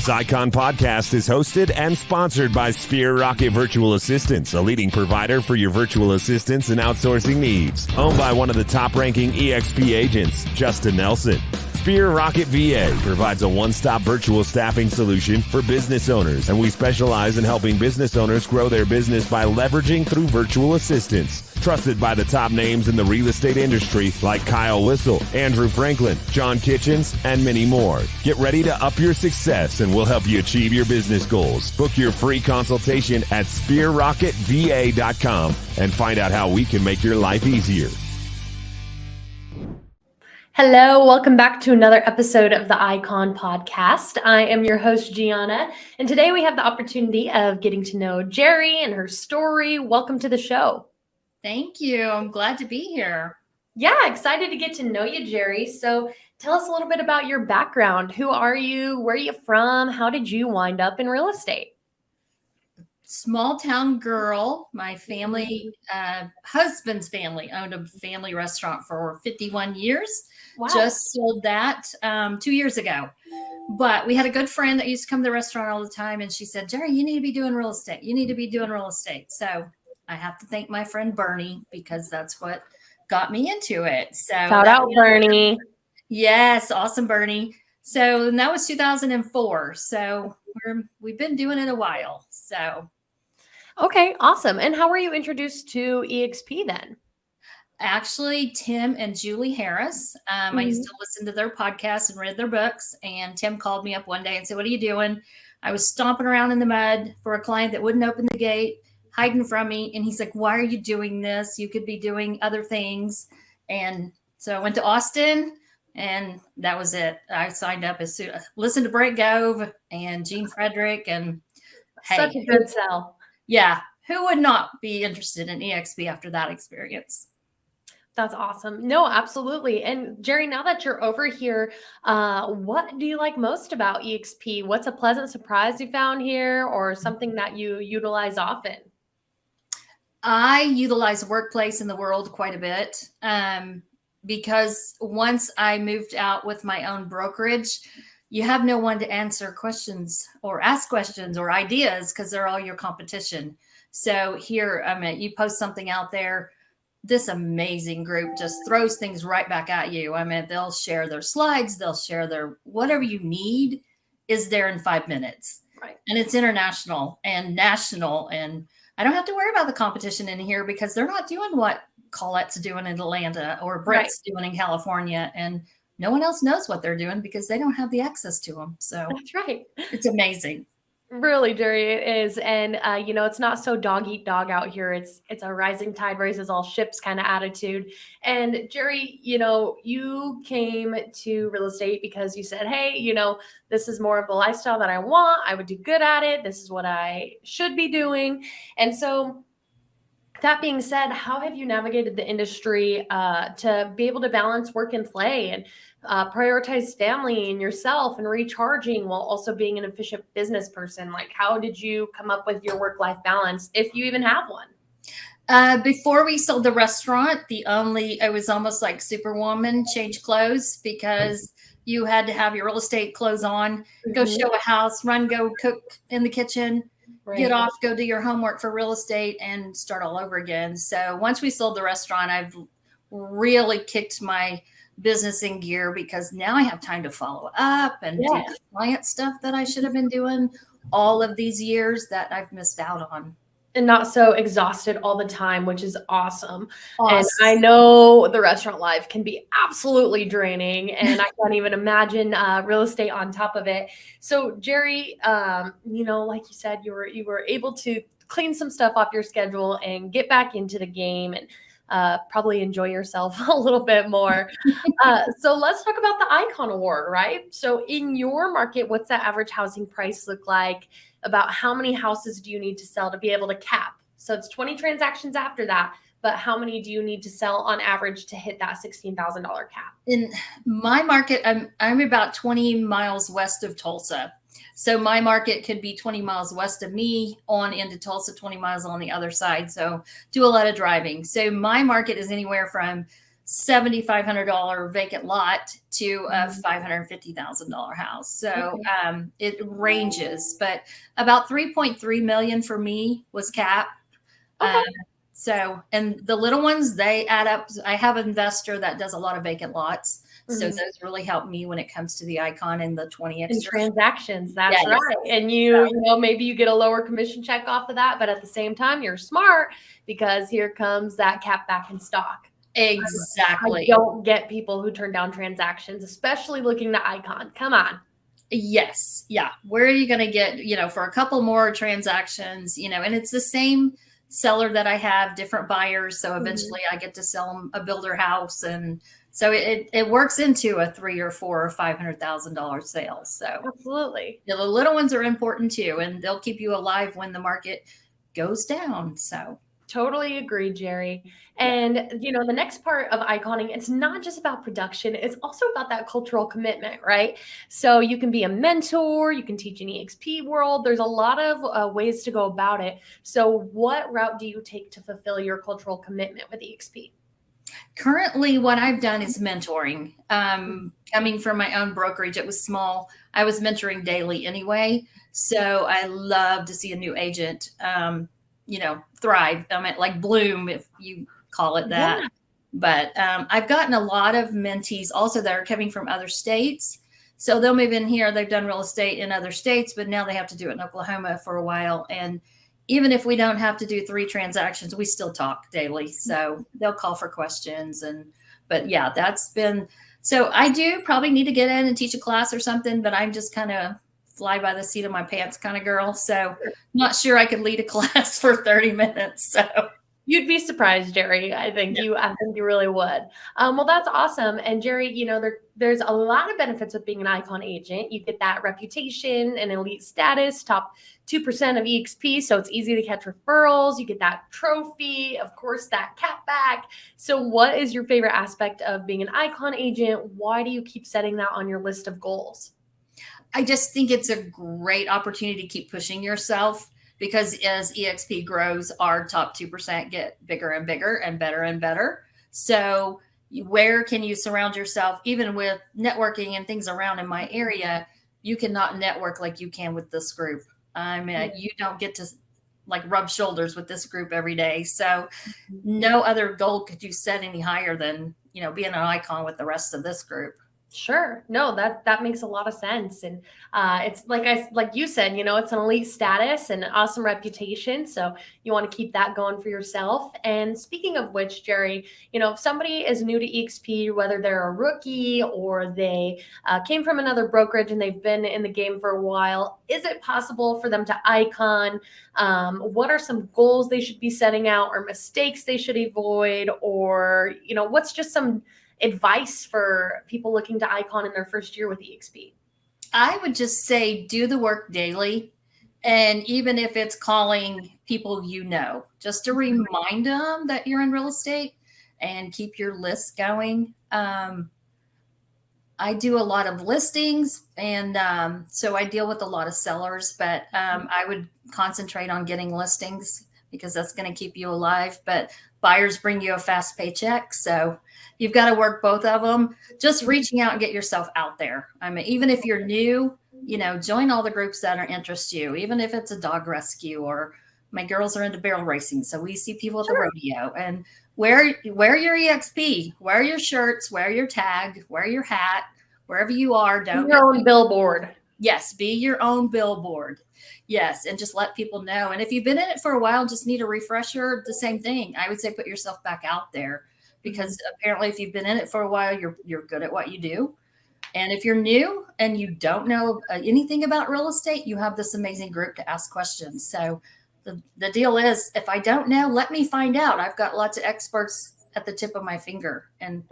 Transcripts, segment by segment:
This Icon podcast is hosted and sponsored by Sphere Rocket Virtual Assistants, a leading provider for your virtual assistants and outsourcing needs. Owned by one of the top-ranking EXP agents, Justin Nelson. Sphere Rocket VA provides a one-stop virtual staffing solution for business owners, and we specialize in helping business owners grow their business by leveraging through virtual assistants. Trusted by the top names in the real estate industry like Kyle Whistle, Andrew Franklin, John Kitchens, and many more. Get ready to up your success and we'll help you achieve your business goals. Book your free consultation at sphererocketva.com and find out how we can make your life easier. Hello, welcome back to another episode of the Icon Podcast. I am your host, Gianna, and today we have the opportunity of getting to know Jerri and her story. Welcome to the show. Thank you. I'm glad to be here. Yeah, excited to get to know you, Jerri. So tell us a little bit about your background. Who are you? Where are you from? How did you wind up in real estate? Small town girl. My family, husband's family owned a family restaurant for 51 years. Wow. Just sold that 2 years ago. But we had a good friend that used to come to the restaurant all the time. And she said, Jerri, you need to be doing real estate. You need to be doing real estate. So I have to thank my friend Bernie because that's what got me into it. So shout out Bernie. Yes, awesome Bernie. So that was 2004. So we've been doing it a while. So okay, awesome. And how were you introduced to EXP then? Actually, Tim and Julie Harris. I used to listen to their podcast and read their books. And Tim called me up one day and said, "What are you doing?" I was stomping around in the mud for a client that wouldn't open the gate, hiding from me. And he's like, "Why are you doing this? You could be doing other things." And so I went to Austin and that was it. I signed up as soon, listened to Brett Gove and Gene Frederick and such a good sell. Yeah. Who would not be interested in EXP after that experience? That's awesome. No, absolutely. And Jerri, now that you're over here, what do you like most about EXP? What's a pleasant surprise you found here or something that you utilize often? I utilize Workplace in the World quite a bit because once I moved out with my own brokerage, you have no one to answer questions or ask questions or ideas because they're all your competition. So here, you post something out there, this amazing group just throws things right back at you. They'll share their slides, they'll share their whatever you need is there in 5 minutes. Right. And it's international and national. And I don't have to worry about the competition in here because they're not doing what Colette's doing in Atlanta or Brett's doing in California. And no one else knows what they're doing because they don't have the access to them. So that's right. It's amazing. Really, Jerri, it is. And, it's not so dog eat dog out here. It's a rising tide raises all ships kind of attitude. And Jerri, you came to real estate because you said, hey, this is more of the lifestyle that I want. I would do good at it. This is what I should be doing. And so that being said, how have you navigated the industry to be able to balance work and play and prioritize family and yourself and recharging while also being an efficient business person? Like, how did you come up with your work-life balance, if you even have one? Before we sold the restaurant, I was almost like Superwoman, change clothes because you had to have your real estate clothes on, go show a house, run, go cook in the kitchen, get off, go do your homework for real estate and start all over again. So once we sold the restaurant, I've really kicked my business in gear because now I have time to follow up and do client stuff that I should have been doing all of these years that I've missed out on. And not so exhausted all the time, which is awesome. And I know the restaurant life can be absolutely draining, and I can't even imagine real estate on top of it. So Jerri, like you said, you were able to clean some stuff off your schedule and get back into the game and probably enjoy yourself a little bit more. So let's talk about the Icon Award, right? So in your market, what's that average housing price look like? About how many houses do you need to sell to be able to cap? So it's 20 transactions after that, but how many do you need to sell on average to hit that $16,000 cap? In my market, I'm about 20 miles west of Tulsa. So my market could be 20 miles west of me on into Tulsa, 20 miles on the other side. So do a lot of driving. So my market is anywhere from $7,500 vacant lot to a $550,000 house. So it ranges, but about 3.3 million for me was cap. Okay. So, and the little ones, they add up. I have an investor that does a lot of vacant lots. So those really help me when it comes to the icon and the 20 In extra transactions. That's right. And you know, maybe you get a lower commission check off of that, but at the same time, you're smart because here comes that cap back in stock. Exactly. I don't get people who turn down transactions, especially looking to icon. Come on. Yes. Yeah. Where are you going to get, you know, for a couple more transactions, you know, and it's the same seller that I have, different buyers. So eventually I get to sell them a builder house. And so it works into a $300,000 or $400,000 or $500,000 sale. So absolutely. The little ones are important too, and they'll keep you alive when the market goes down. So totally agree, Jerri. And, you know, the next part of iconing, it's not just about production. It's also about that cultural commitment, right? So you can be a mentor, you can teach an EXP world. There's a lot of ways to go about it. So what route do you take to fulfill your cultural commitment with EXP? Currently, what I've done is mentoring. Coming from my own brokerage, it was small. I was mentoring daily anyway. So I love to see a new agent, you know, thrive. I mean, like bloom, if you call it that. Yeah. But I've gotten a lot of mentees also that are coming from other states. So they'll move in here. They've done real estate in other states, but now they have to do it in Oklahoma for a while. And even if we don't have to do 3 transactions, we still talk daily. So they'll call for questions. But yeah, that's been, so I do probably need to get in and teach a class or something, but I'm just kind of fly by the seat of my pants kind of girl. So not sure I could lead a class for 30 minutes. So you'd be surprised, Jerri. I think you really would. Well, that's awesome. And Jerri, you know, there's a lot of benefits with being an icon agent. You get that reputation and elite status, top 2% of EXP. So it's easy to catch referrals. You get that trophy, of course, that cap back. So what is your favorite aspect of being an icon agent? Why do you keep setting that on your list of goals? I just think it's a great opportunity to keep pushing yourself, because as EXP grows, our top 2% get bigger and bigger and better and better. So where can you surround yourself, even with networking and things around in my area? You cannot network like you can with this group. I mean, you don't get to like rub shoulders with this group every day. So no other goal could you set any higher than, you know, being an icon with the rest of this group. Sure. No, that makes a lot of sense. And it's like you said, you know, it's an elite status and an awesome reputation. So you want to keep that going for yourself. And speaking of which, Jerri, you know, if somebody is new to EXP, whether they're a rookie or they came from another brokerage and they've been in the game for a while, is it possible for them to icon? What are some goals they should be setting out, or mistakes they should avoid? Or, you know, what's just some advice for people looking to icon in their first year with EXP? I would just say do the work daily. And even if it's calling people, you know, just to remind them that you're in real estate and keep your list going. I do a lot of listings, and so I deal with a lot of sellers, but I would concentrate on getting listings because that's going to keep you alive. But buyers bring you a fast paycheck. So you've got to work both of them. Just reaching out and get yourself out there. I mean, even if you're new, you know, join all the groups that interest you, even if it's a dog rescue, or my girls are into barrel racing. So we see people at the rodeo, and wear your EXP, wear your shirts, wear your tag, wear your hat, wherever you are. Don't be your own billboard. Yes. Be your own billboard. Yes. And just let people know. And if you've been in it for a while, just need a refresher, the same thing. I would say put yourself back out there, because apparently if you've been in it for a while, you're good at what you do. And if you're new and you don't know anything about real estate, you have this amazing group to ask questions. So the deal is, if I don't know, let me find out. I've got lots of experts at the tip of my finger, and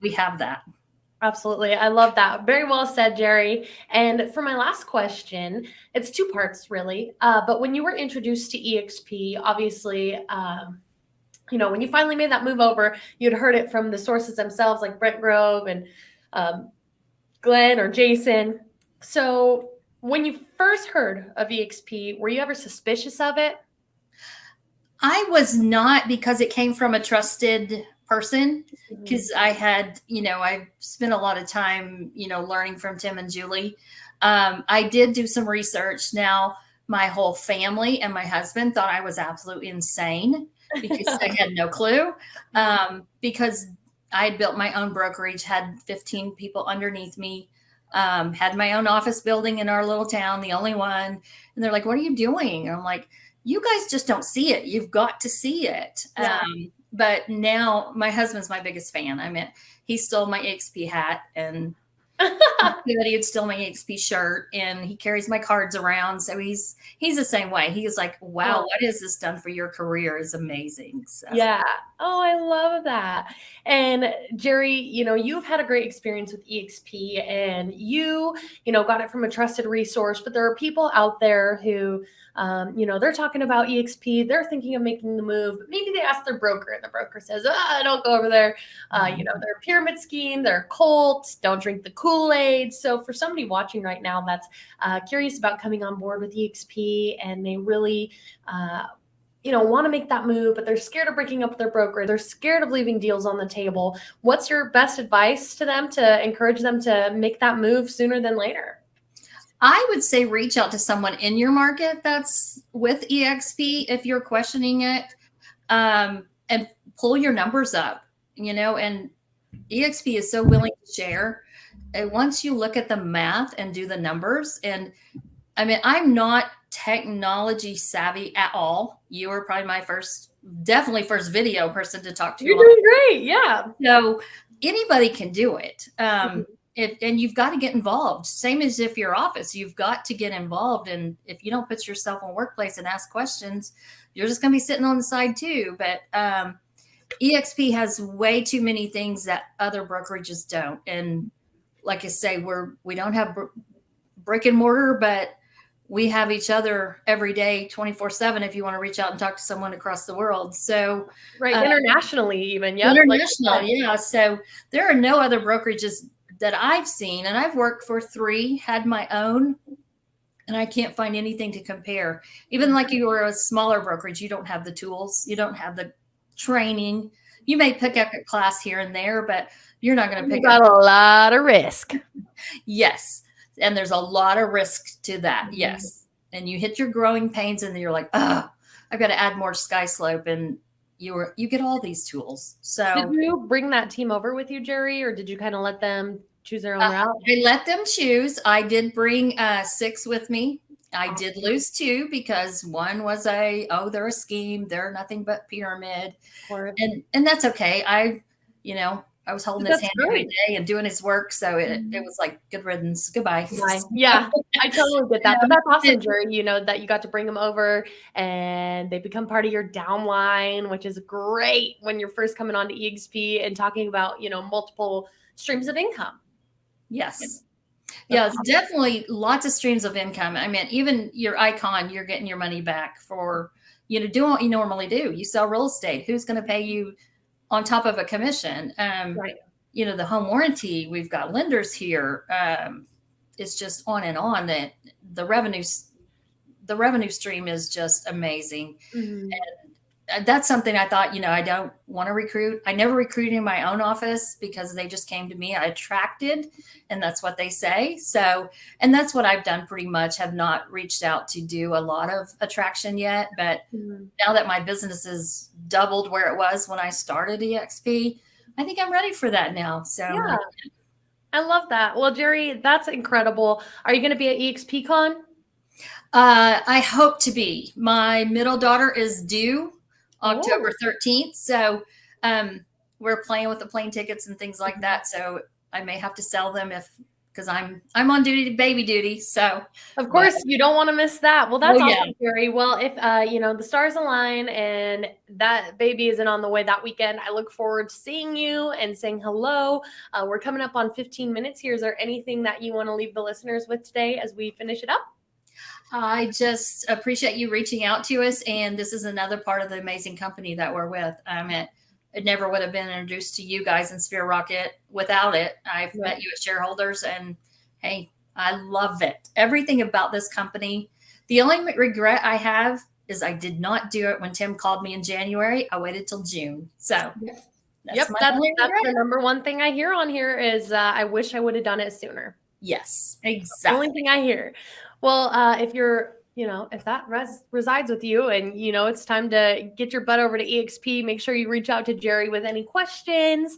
we have that. Absolutely. I love that. Very well said, Jerri. And for my last question, it's 2 parts really. But when you were introduced to EXP, obviously, you know, when you finally made that move over, you'd heard it from the sources themselves, like Brent Grove and Glenn or Jason. So when you first heard of EXP, were you ever suspicious of it? I was not, because it came from a trusted person because I had, I spent a lot of time, learning from Tim and Julie. I did do some research. Now, my whole family and my husband thought I was absolutely insane because I had no clue. Because I had built my own brokerage, had 15 people underneath me, had my own office building in our little town, the only one. And they're like, what are you doing? And I'm like, you guys just don't see it. You've got to see it. Yeah. But now my husband's my biggest fan. I mean, he stole my EXP hat and he'd steal my EXP shirt, and he carries my cards around. So he's the same way. He's like, wow, what has this done for your career is amazing. So. Yeah. Oh, I love that. And Jerri, you've had a great experience with EXP, and you got it from a trusted resource, but there are people out there who, they're talking about EXP. They're thinking of making the move, but maybe they ask their broker, and the broker says, don't go over there. They're a pyramid scheme. They're a cult. Don't drink the Kool-Aid. So for somebody watching right now that's curious about coming on board with EXP, and they really, want to make that move, but they're scared of breaking up with their broker. They're scared of leaving deals on the table. What's your best advice to them to encourage them to make that move sooner than later? I would say reach out to someone in your market that's with EXP if you're questioning it, and pull your numbers up, and EXP is so willing to share. And once you look at the math and do the numbers, and I mean, I'm not technology savvy at all. You were probably my definitely first video person to talk to. You're doing great. Yeah. So anybody can do it. And you've got to get involved. Same as if your office, you've got to get involved. And if you don't put yourself in the workplace and ask questions, you're just going to be sitting on the side too. But EXP has way too many things that other brokerages don't. And like I say, we don't have brick and mortar, but we have each other every day, 24/7, if you want to reach out and talk to someone across the world. So right. Internationally even. Yep. International. Yeah. So there are no other brokerages that I've seen, and I've worked for 3, had my own, and I can't find anything to compare. Even like you were a smaller brokerage, you don't have the tools, you don't have the training. You may pick up a class here and there, but you're not going to pick up a lot of risk. Yes. And there's a lot of risk to that. Mm-hmm. Yes. And you hit your growing pains, and then you're like, I've got to add more sky slope, and you get all these tools. So did you bring that team over with you, Jerri, or did you kind of let them choose their own route? I let them choose. I did bring 6 with me. I did lose 2 because one was they're a scheme. They're nothing but pyramid. And that's okay. I was holding his hand every day and doing his work. So it was like, good riddance. Goodbye. Yeah, I totally get that. But that's awesome, Jerri, that you got to bring them over and they become part of your downline, which is great when you're first coming on to EXP and talking about, multiple streams of income. Yes. Yeah, it's definitely lots of streams of income. I mean, even your icon, you're getting your money back for, doing what you normally do. You sell real estate. Who's going to pay you on top of a commission? Right. The home warranty, we've got lenders here. It's just on and on. That the revenue stream is just amazing. Mm-hmm. And that's something I thought, I don't want to recruit. I never recruited in my own office because they just came to me. I attracted, and that's what they say. So, and that's what I've done pretty much, have not reached out to do a lot of attraction yet. But now that my business is doubled where it was when I started EXP, I think I'm ready for that now. So yeah. I love that. Well, Jerri, that's incredible. Are you going to be at EXP Con? I hope to be. My middle daughter is due October 13th. So we're playing with the plane tickets and things like that. So I may have to sell them because I'm on baby duty. So of course you don't want to miss that. Well, that's awesome, Jerri. Well, if the stars align and that baby isn't on the way that weekend, I look forward to seeing you and saying hello. We're coming up on 15 minutes here. Is there anything that you want to leave the listeners with today as we finish it up? I just appreciate you reaching out to us. And this is another part of the amazing company that we're with. It never would have been introduced to you guys in Sphere Rocket without it. I've met you as shareholders, and hey, I love it. Everything about this company. The only regret I have is I did not do it when Tim called me in January. I waited till June. So That's the number one thing I hear on here is I wish I would have done it sooner. Yes, exactly. That's the only thing I hear. Well, if you're, if that resides with you and, it's time to get your butt over to EXP, make sure you reach out to Jerri with any questions,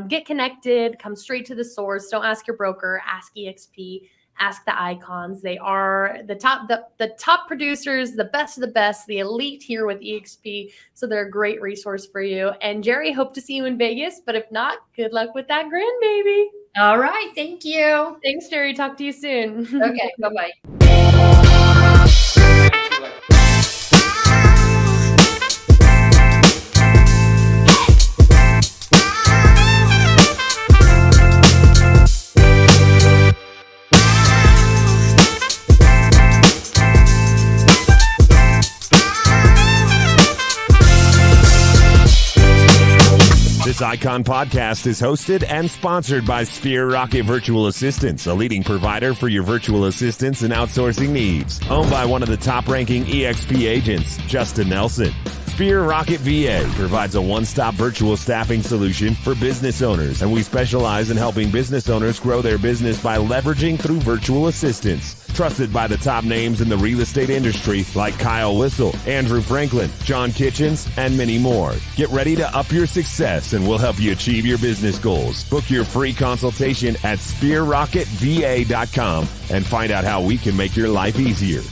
get connected, come straight to the source. Don't ask your broker, ask EXP, ask the icons. They are the top producers, the best of the best, the elite here with EXP. So they're a great resource for you. And Jerri, hope to see you in Vegas, but if not, good luck with that grandbaby. All right. Thank you. Thanks, Jerri. Talk to you soon. Okay. Bye-bye. This Icon podcast is hosted and sponsored by Sphere Rocket Virtual Assistants, a leading provider for your virtual assistants and outsourcing needs. Owned by one of the top-ranking EXP agents, Justin Nelson. Sphere Rocket VA provides a one-stop virtual staffing solution for business owners, and we specialize in helping business owners grow their business by leveraging through virtual assistants. Trusted by the top names in the real estate industry like Kyle Whistle, Andrew Franklin, John Kitchens, and many more. Get ready to up your success and we'll help you achieve your business goals. Book your free consultation at sphererocketva.com and find out how we can make your life easier.